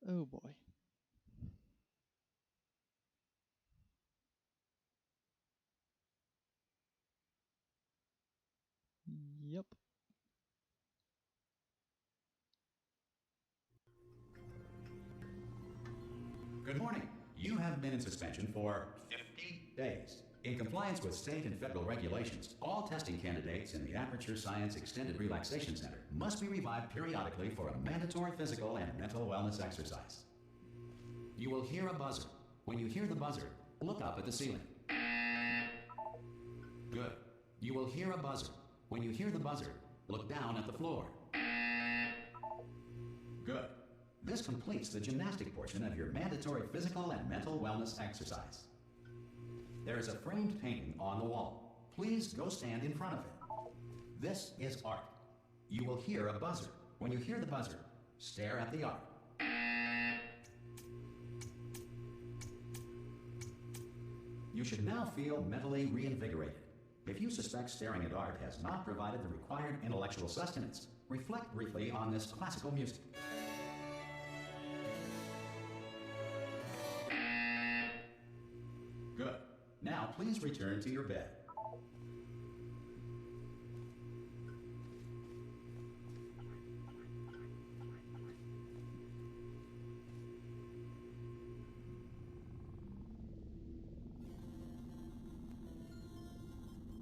Oh boy. Yep. Good morning. You have been in suspension for 50 days. In compliance with state and federal regulations, all testing candidates in the Aperture Science Extended Relaxation Center must be revived periodically for a mandatory physical and mental wellness exercise. You will hear a buzzer. When you hear the buzzer, look up at the ceiling. Good. You will hear a buzzer. When you hear the buzzer, look down at the floor. Good. This completes the gymnastic portion of your mandatory physical and mental wellness exercise. There is a framed painting on the wall. Please go stand in front of it. This is art. You will hear a buzzer. When you hear the buzzer, stare at the art. You should now feel mentally reinvigorated. If you suspect staring at art has not provided the required intellectual sustenance, reflect briefly on this classical music. Good. Now please return to your bed.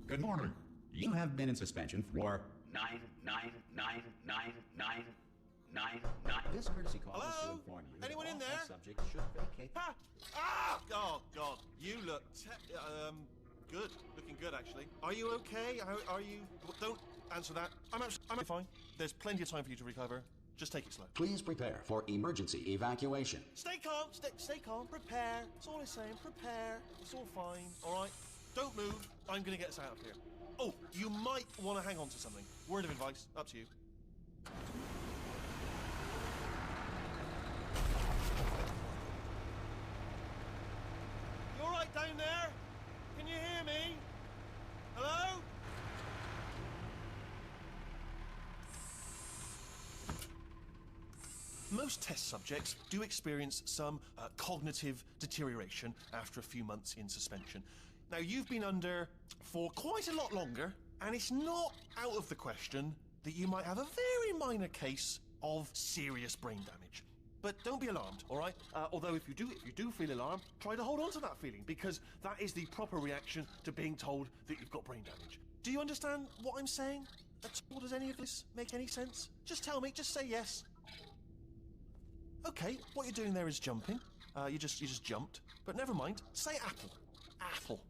Good morning. You have been in suspension for 9999999. This courtesy call is to inform you. Anyone that in all there? test subjects should vacate. Ha! Ah! Oh God, you look good. Looking good, actually. Are you okay? Are you? Don't answer that. I'm fine. There's plenty of time for you to recover. Just take it slow. Please prepare for emergency evacuation. Stay calm. Stay calm. Prepare. That's all I'm saying. Prepare. It's all fine. All right. Don't move. I'm gonna get us out of here. Oh, you might want to hang on to something. Word of advice. Up to you. You all right down there? Can you hear me? Hello? Most test subjects do experience some cognitive deterioration after a few months in suspension. Now, you've been under for quite a lot longer, and it's not out of the question that you might have a very minor case of serious brain damage. But don't be alarmed, all right? Although if you do feel alarmed, try to hold on to that feeling, because that is the proper reaction to being told that you've got brain damage. Do you understand what I'm saying at all? Does any of this make any sense? Just tell me, just say yes. Okay, what you're doing there is jumping. You just jumped. But never mind, say apple. Apple.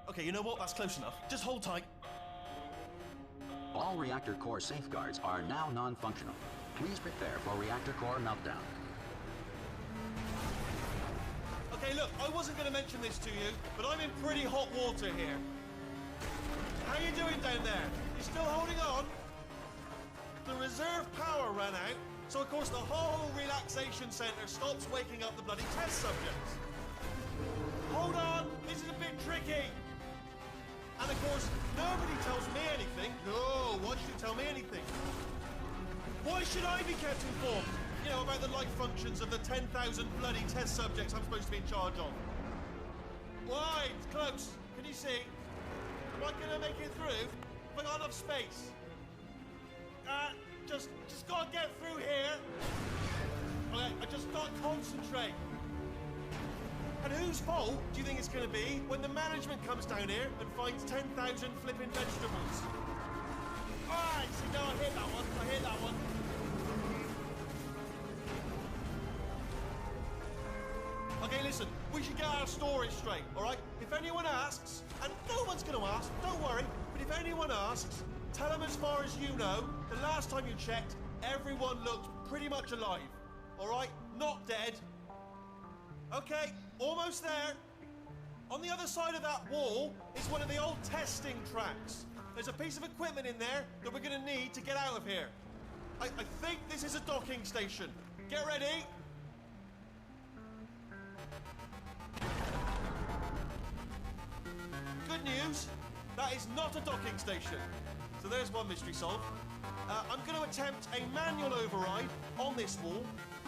Okay, you know what? That's close enough. Just hold tight. All reactor core safeguards are now non-functional. Please prepare for reactor core meltdown. Okay, look, I wasn't going to mention this to you, but I'm in pretty hot water here. How you doing down there? You still holding on? The reserve power ran out, so of course the whole relaxation centre stops waking up the bloody test subjects. Hold on, this is a bit tricky. And of course, nobody tells me anything. No, why should you tell me anything? Why should I be kept informed? You know, about the life functions of the 10,000 bloody test subjects I'm supposed to be in charge of. Why? It's close. Can you see? Am I gonna make it through? Have I got enough space? Just gotta get through here. Okay, I just gotta concentrate. And whose fault do you think it's going to be when the management comes down here and finds 10,000 flipping vegetables? Alright, see, no, I hear that one. I hear that one. Okay, listen, we should get our story straight, alright? If anyone asks, and no one's going to ask, don't worry, but if anyone asks, tell them as far as you know, the last time you checked, everyone looked pretty much alive. Alright? Not dead. Okay, almost there. On the other side of that wall is one of the old testing tracks. There's a piece of equipment in there that we're going to need to get out of here. I think this is a docking station. Get ready. Good news, that is not a docking station. So there's one mystery solved. I'm going to attempt a manual override on this wall.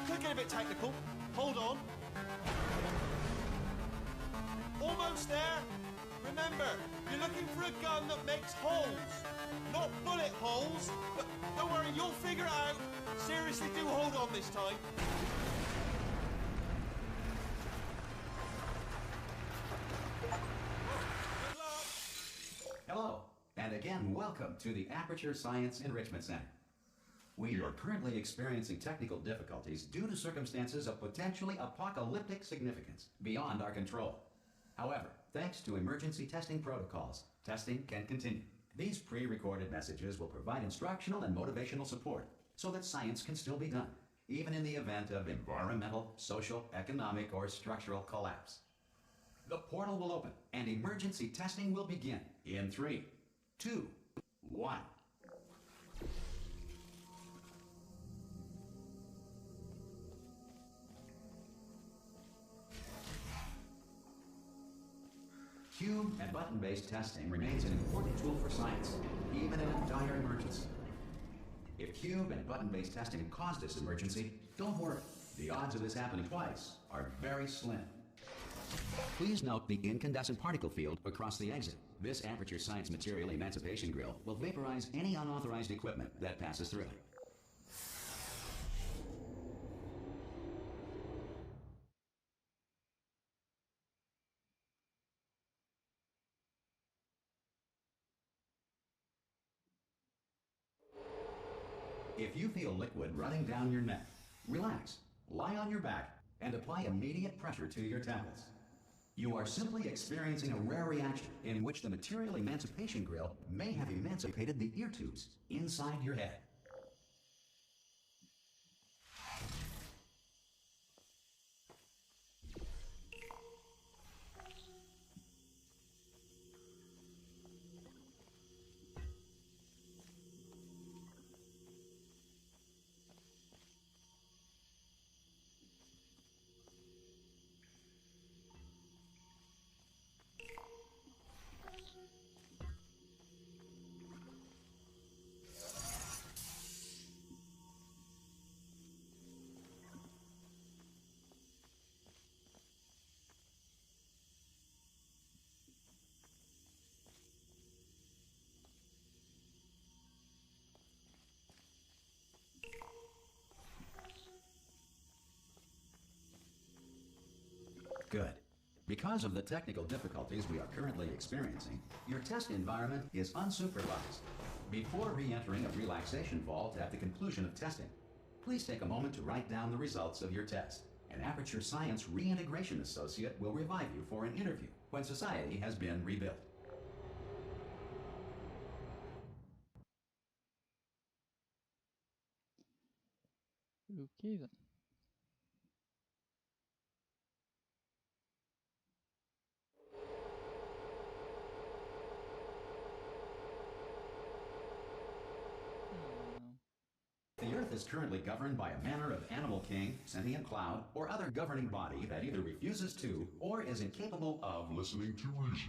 Could get a bit technical. Hold on. Almost there. Remember, you're looking for a gun that makes holes. Not bullet holes. But don't worry, you'll figure it out. Seriously, do hold on this time. Good luck. Hello, and again, welcome to the Aperture Science Enrichment Center. We are currently experiencing technical difficulties due to circumstances of potentially apocalyptic significance beyond our control. However, thanks to emergency testing protocols, testing can continue. These pre-recorded messages will provide instructional and motivational support so that science can still be done, even in the event of environmental, social, economic, or structural collapse. The portal will open and emergency testing will begin in 3, 2, 1. Cube and button-based testing remains an important tool for science, even in a dire emergency. If cube and button-based testing caused this emergency, don't worry. The odds of this happening twice are very slim. Please note the incandescent particle field across the exit. This Aperture Science Material Emancipation Grill will vaporize any unauthorized equipment that passes through it. If you feel liquid running down your neck, relax, lie on your back, and apply immediate pressure to your temples. You are simply experiencing a rare reaction in which the Material Emancipation Grill may have emancipated the ear tubes inside your head. Good. Because of the technical difficulties we are currently experiencing, your test environment is unsupervised. Before re-entering a relaxation vault at the conclusion of testing, please take a moment to write down the results of your test. An Aperture Science Reintegration Associate will revive you for an interview when society has been rebuilt. Okay then. The Earth is currently governed by a manner of animal king, sentient cloud, or other governing body that either refuses to or is incapable of listening to reason.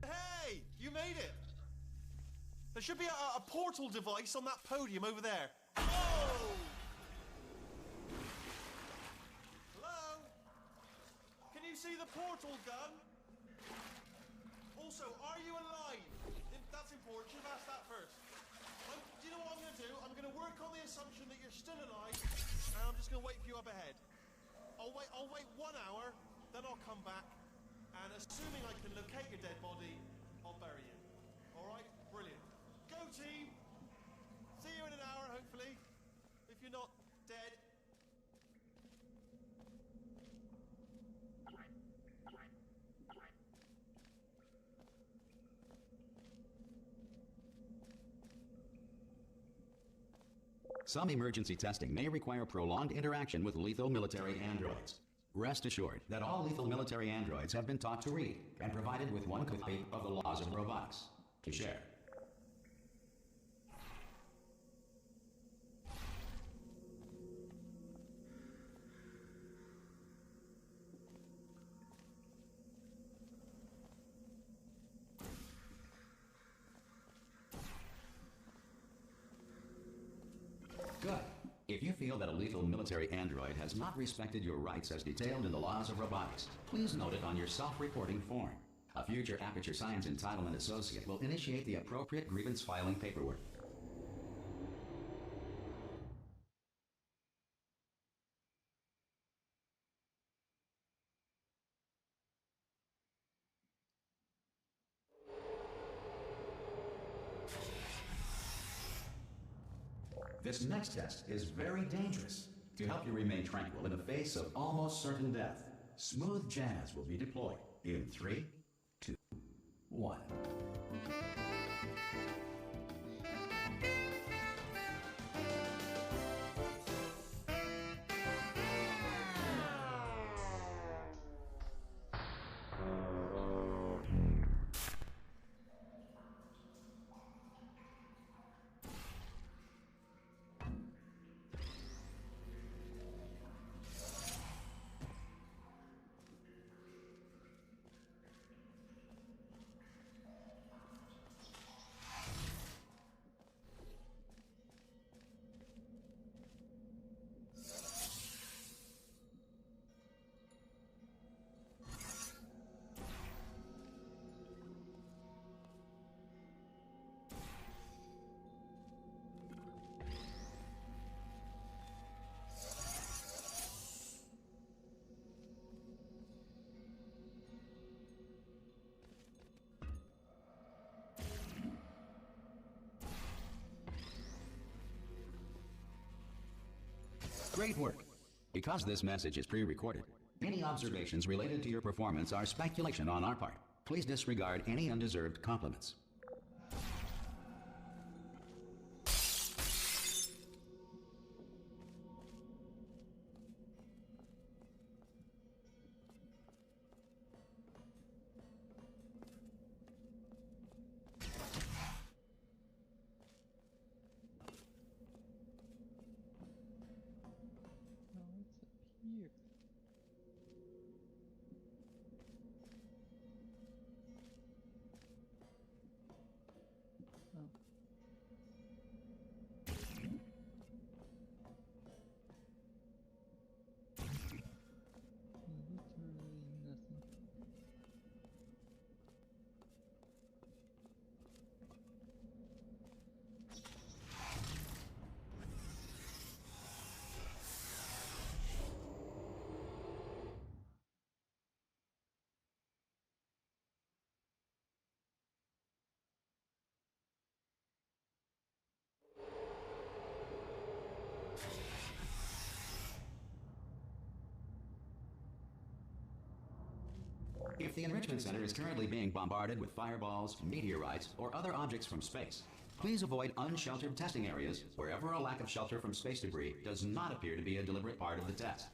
Hey, you made it. There should be a portal device on that podium over there. Oh! Hello? Can you see the portal gun? Also, are you alive? That's important. Should have asked that first. Do you know what I'm going to do? I'm going to work on the assumption that you're still alive, and I'm just going to wait for you up ahead. I'll wait 1 hour, then I'll come back, and assuming I can locate your dead body, I'll bury you. All right? Brilliant. Go team! See you in an hour, hopefully. If you're not dead. Some emergency testing may require prolonged interaction with lethal military androids. Rest assured that all lethal military androids have been taught to read and provided with one copy of the laws of robotics to share. Good. If you feel that a lethal military android has not respected your rights as detailed in the laws of robotics, please note it on your self-reporting form. A future Aperture Science Entitlement Associate will initiate the appropriate grievance filing paperwork. This next test is very dangerous. To help you remain tranquil in the face of almost certain death, smooth jazz will be deployed in 3, 2, 1. Great work. Because this message is pre-recorded, any observations related to your performance are speculation on our part. Please disregard any undeserved compliments. Oh, it's up here. Oh. Literally nothing. If the Enrichment Center is currently being bombarded with fireballs, meteorites, or other objects from space, please avoid unsheltered testing areas wherever a lack of shelter from space debris does not appear to be a deliberate part of the test.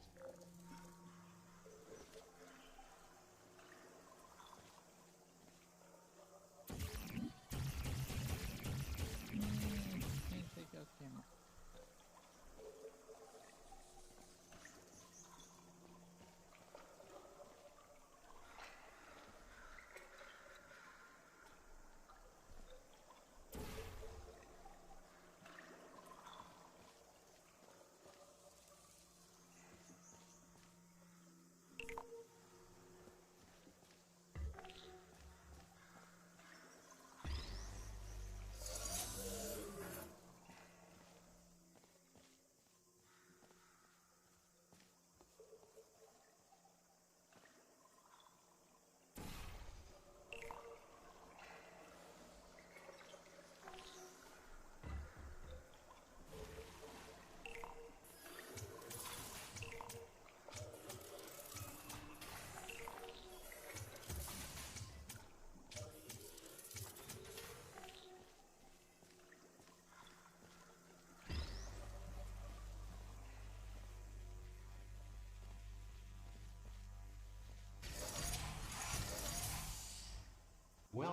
Can't take out camera.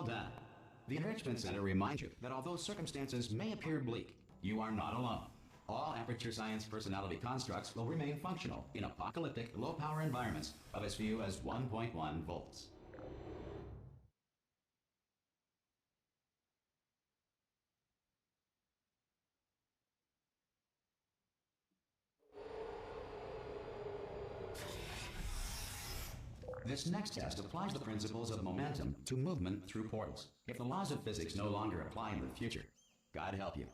Well done. The Enrichment Center reminds you that although circumstances may appear bleak, you are not alone. All Aperture Science personality constructs will remain functional in apocalyptic, low-power environments of as few as 1.1 volts. This next test applies the principles of momentum to movement through portals. If the laws of physics no longer apply in the future, God help you.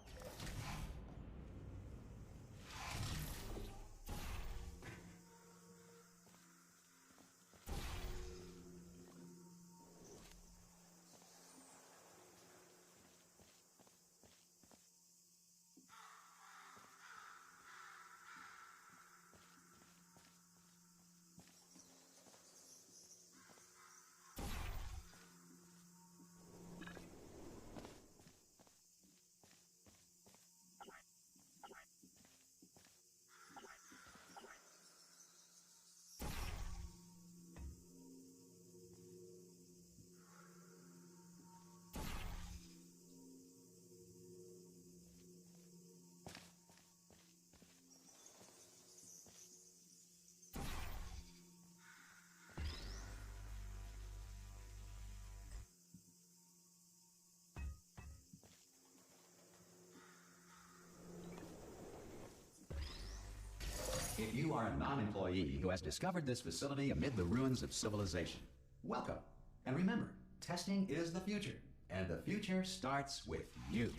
If you are a non-employee who has discovered this facility amid the ruins of civilization, welcome. And remember, testing is the future, and the future starts with you.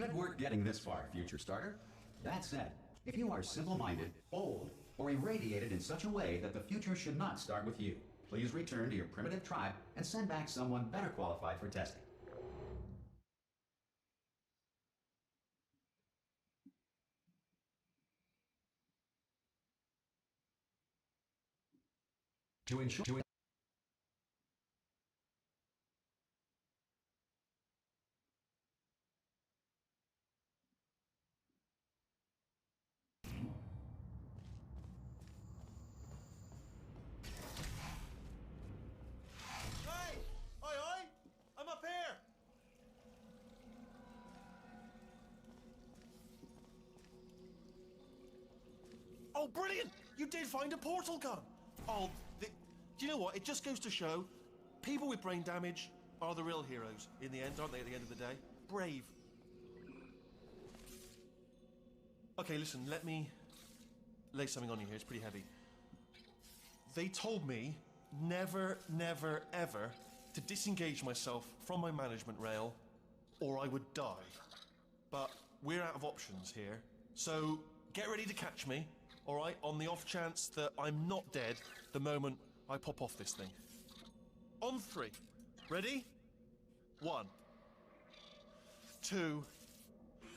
Good work getting this far, future starter. That said, if you are simple-minded, old, or irradiated in such a way that the future should not start with you, please return to your primitive tribe and send back someone better qualified for testing. To ensure Hey! Oi, oi! I'm up here! Oh, brilliant! You did find a portal gun! Oh, do you know what? It just goes to show, people with brain damage are the real heroes in the end, aren't they, at the end of the day? Brave. Okay, listen, let me lay something on you here. It's pretty heavy. They told me never, never, ever to disengage myself from my management rail or I would die. But we're out of options here. So get ready to catch me, all right, on the off chance that I'm not dead the moment I pop off this thing. On 3. Ready? 1, 2,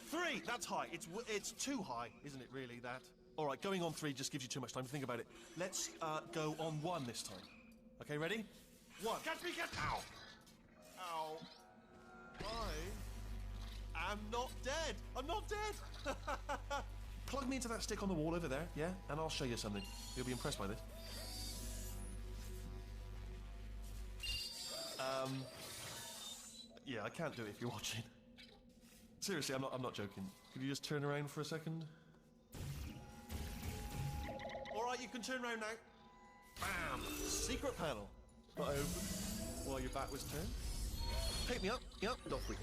3. That's high. It's too high, isn't it, really, that? All right, going on 3 just gives you too much time to think about it. Let's go on 1 this time. Okay, ready? 1. Catch me, catch... Ow! Ow. I am not dead. I'm not dead. Plug me into that stick on the wall over there, yeah? And I'll show you something. You'll be impressed by this. Yeah, I can't do it if you're watching. Seriously, I'm not joking. Could you just turn around for a second? All right, you can turn around now. Bam! Secret panel. Not open while your back was turned. Pick me up, yep, and off we go.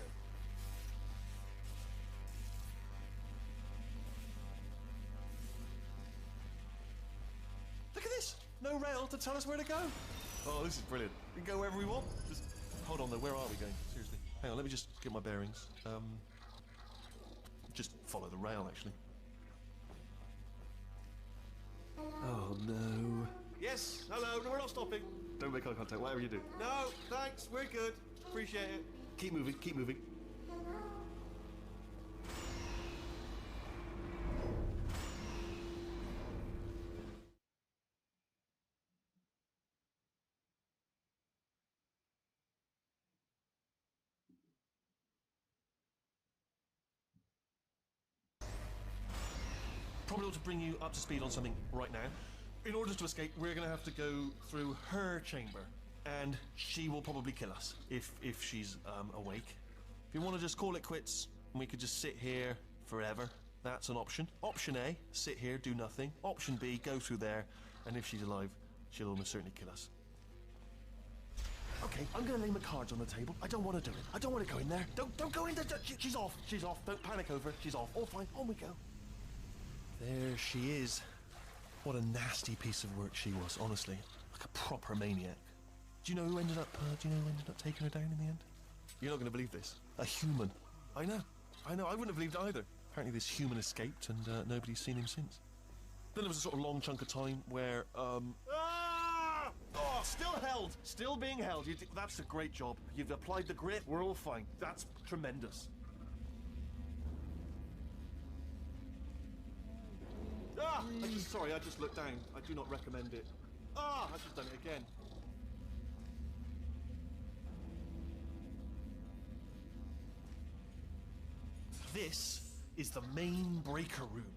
Look at this! No rail to tell us where to go. Oh, this is brilliant. We can go wherever we want. Just hold on though, where are we going? Seriously. Hang on, let me just get my bearings. Just follow the rail, actually. Oh no. Yes, hello, no, we're not stopping. Don't make eye contact, whatever you do. No, thanks, we're good. Appreciate it. Keep moving, keep moving. Probably ought to bring you up to speed on something right now. In order to escape, we're going to have to go through her chamber, and she will probably kill us if she's awake. If you want to just call it quits, and we could just sit here forever, that's an option. Option A, sit here, do nothing. Option B, go through there, and if she's alive, she'll almost certainly kill us. Okay, I'm going to lay my cards on the table. I don't want to do it. I don't want to go in there. Don't go in there. She's off. She's off. Don't panic over. She's off. All fine. On we go. There she is. What a nasty piece of work she was, honestly. Like a proper maniac. Do you know who ended up taking her down in the end? You're not going to believe this. A human. I know. I wouldn't have believed it either. Apparently this human escaped and nobody's seen him since. Then there was a sort of long chunk of time where, Oh, still held. Still being held. That's a great job. You've applied the grit. We're all fine. That's tremendous. Sorry, I just looked down. I do not recommend it. I've just done it again. This is the main breaker room.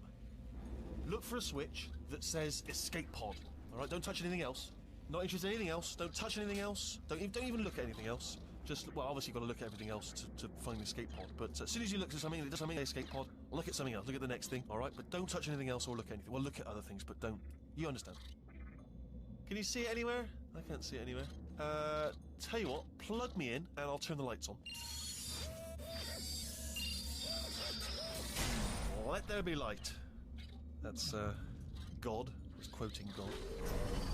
Look for a switch that says escape pod. All right, don't touch anything else. Not interested in anything else. Don't touch anything else. Don't even look at anything else. Just, well, obviously you've got to look at everything else to find the escape pod. But as soon as you look at something that doesn't mean escape pod, look at something else. Look at the next thing, all right? But don't touch anything else or look at anything. Well, look at other things, but don't. You understand? Can you see it anywhere? I can't see it anywhere. Tell you what, plug me in and I'll turn the lights on. Let there be light. That's, God. He's quoting God.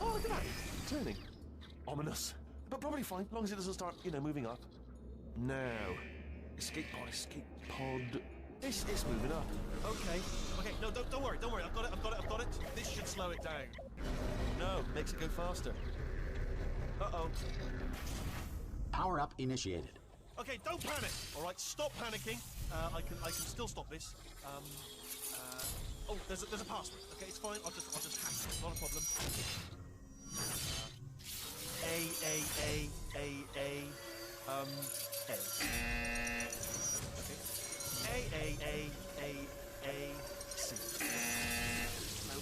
Oh, look at that. Turning. Ominous. But probably fine, as long as it doesn't start, moving up. Now. Escape pod, escape pod. It's moving up. Okay. Okay, no, don't worry, don't worry. I've got it. This should slow it down. No, makes it go faster. Uh-oh. Power up initiated. Okay, don't panic. All right, stop panicking. I can still stop this. Oh, there's a password. Okay, it's fine. I'll just hack it. Not a problem. A. A. C. No,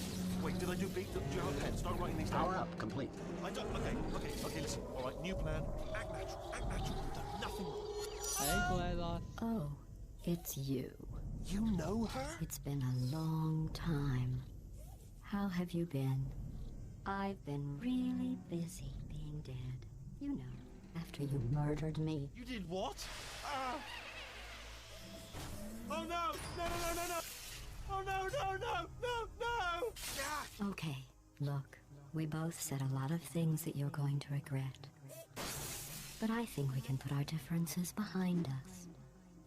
wait, did I do B? Do you have a pen? Start writing these down. Power up complete. I don't. Okay, listen. All right, new plan. Act natural. You've done nothing wrong. Hey, GLaDOS. Oh, it's you. You know her? It's been a long time. How have you been? I've been really busy being dead. You know, after you murdered me. You did what? Oh no! No! Oh no! Yeah. Okay, look, we both said a lot of things that you're going to regret. But I think we can put our differences behind us.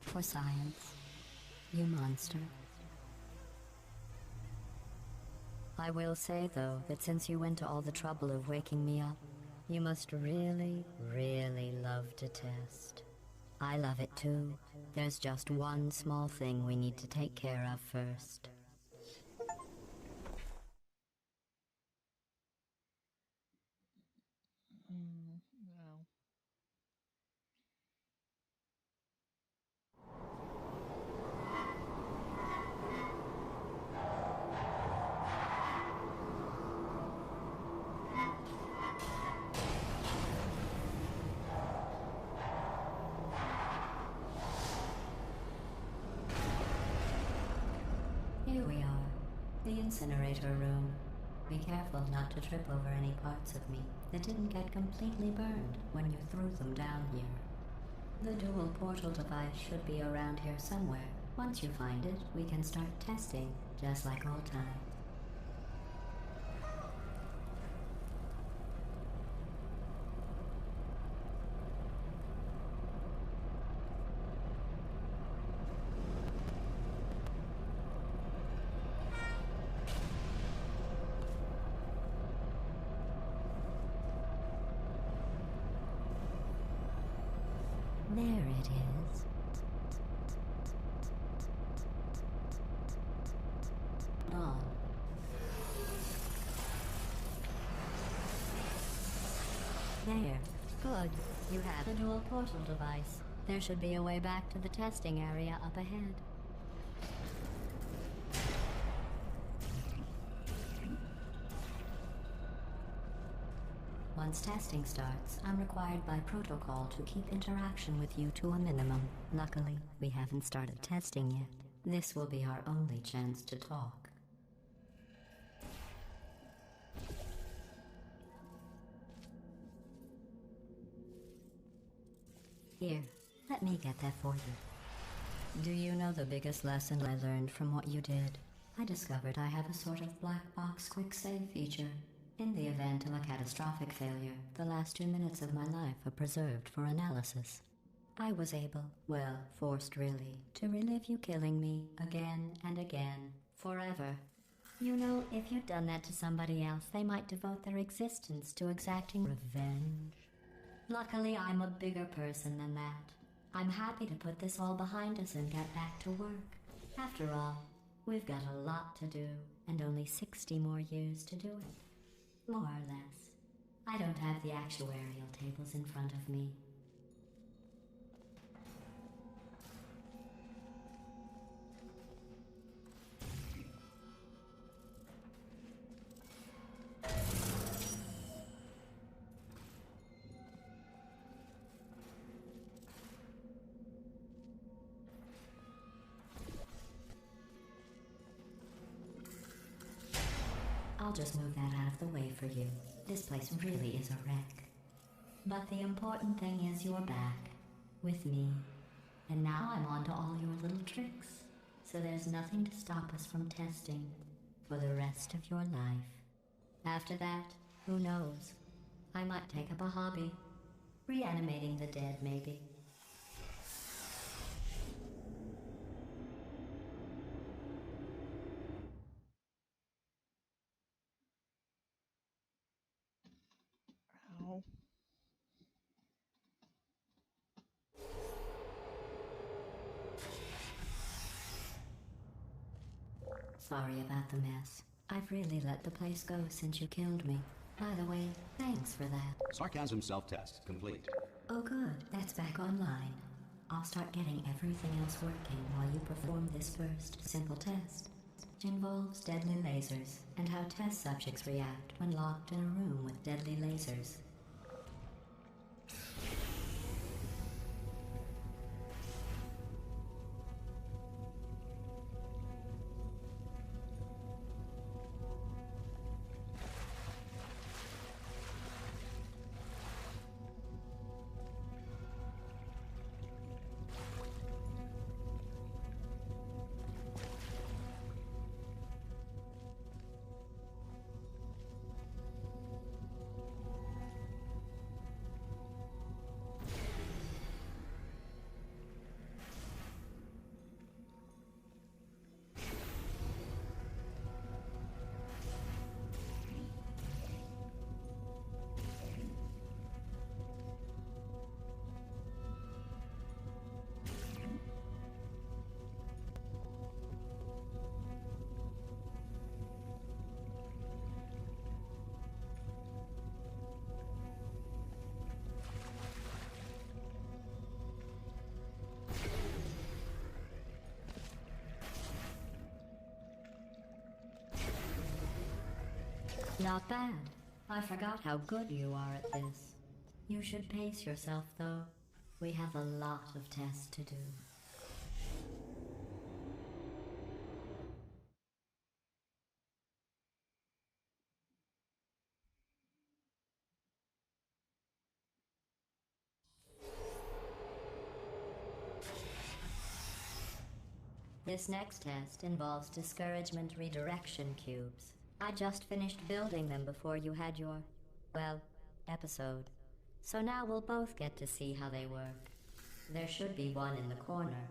For science. You monster. I will say, though, that since you went to all the trouble of waking me up, you must really, really love to test. I love it too. There's just one small thing we need to take care of first. No. Here we are, the incinerator room. Be careful not to trip over any parts of me that didn't get completely burned when you threw them down here. The dual portal device should be around here somewhere. Once you find it, we can start testing, just like old times. There it is. On. There. Good. You have a dual portal device. There should be a way back to the testing area up ahead. Once testing starts, I'm required by protocol to keep interaction with you to a minimum. Luckily, we haven't started testing yet. This will be our only chance to talk. Here, let me get that for you. Do you know the biggest lesson I learned from what you did? I discovered I have a sort of black box quick save feature. In the event of a catastrophic failure, the last 2 minutes of my life are preserved for analysis. I was able, well, forced really, to relive you killing me again and again, forever. You know, if you'd done that to somebody else, they might devote their existence to exacting revenge. Luckily, I'm a bigger person than that. I'm happy to put this all behind us and get back to work. After all, we've got a lot to do, and only 60 more years to do it. More or less. I don't have the actuarial tables in front of me. I'll just move that out of the way for you. This place really is a wreck. But the important thing is you're back. With me. And now I'm on to all your little tricks. So there's nothing to stop us from testing. For the rest of your life. After that, who knows? I might take up a hobby. Reanimating the dead, maybe. Sorry about the mess. I've really let the place go since you killed me. By the way, thanks for that. Sarcasm self-test complete. Oh good, that's back online. I'll start getting everything else working while you perform this first simple test. Which involves deadly lasers, and how test subjects react when locked in a room with deadly lasers. Not bad. I forgot how good you are at this. You should pace yourself, though. We have a lot of tests to do. This next test involves discouragement redirection cubes. I just finished building them before you had your, well, episode. So now we'll both get to see how they work. There should be one in the corner.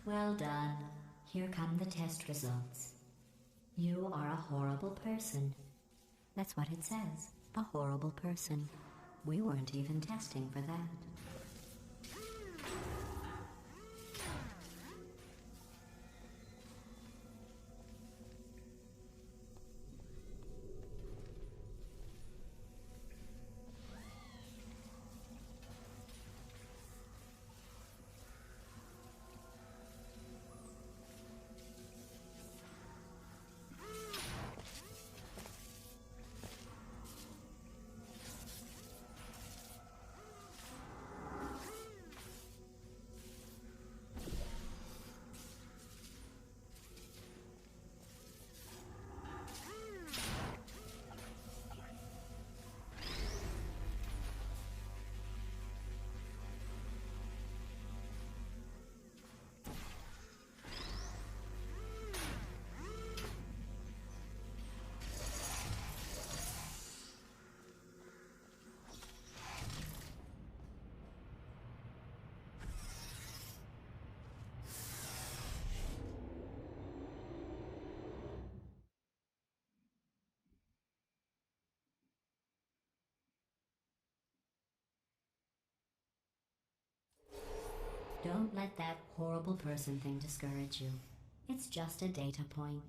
Well done. Here come the test results. You are a horrible person. That's what it says. A horrible person. We weren't even testing for that. Don't let that horrible person thing discourage you. It's just a data point.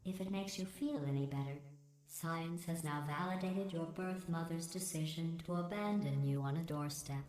If it makes you feel any better, science has now validated your birth mother's decision to abandon you on a doorstep.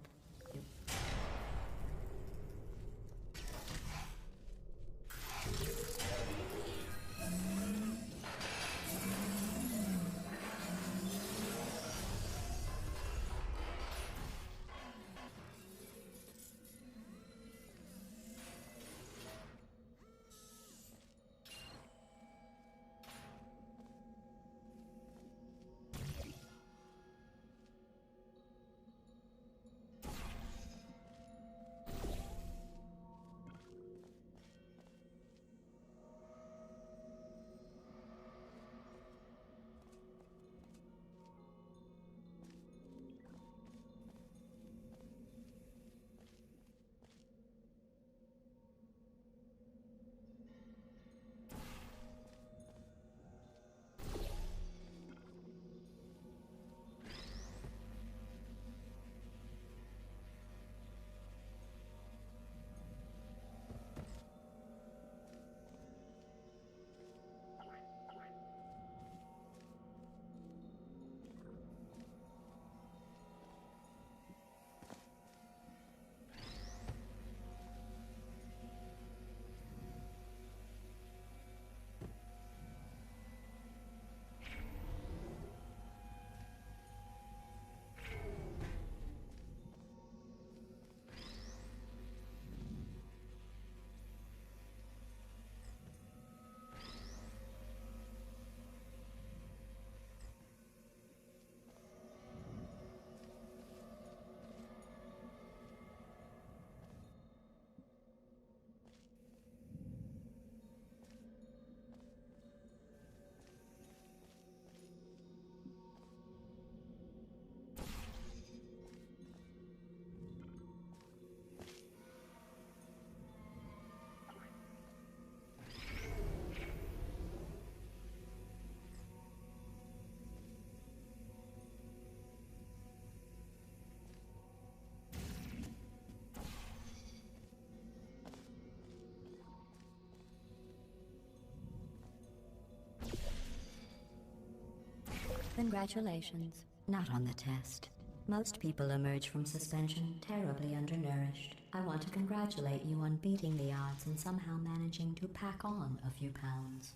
Congratulations. Not on the test. Most people emerge from suspension terribly undernourished. I want to congratulate you on beating the odds and somehow managing to pack on a few pounds.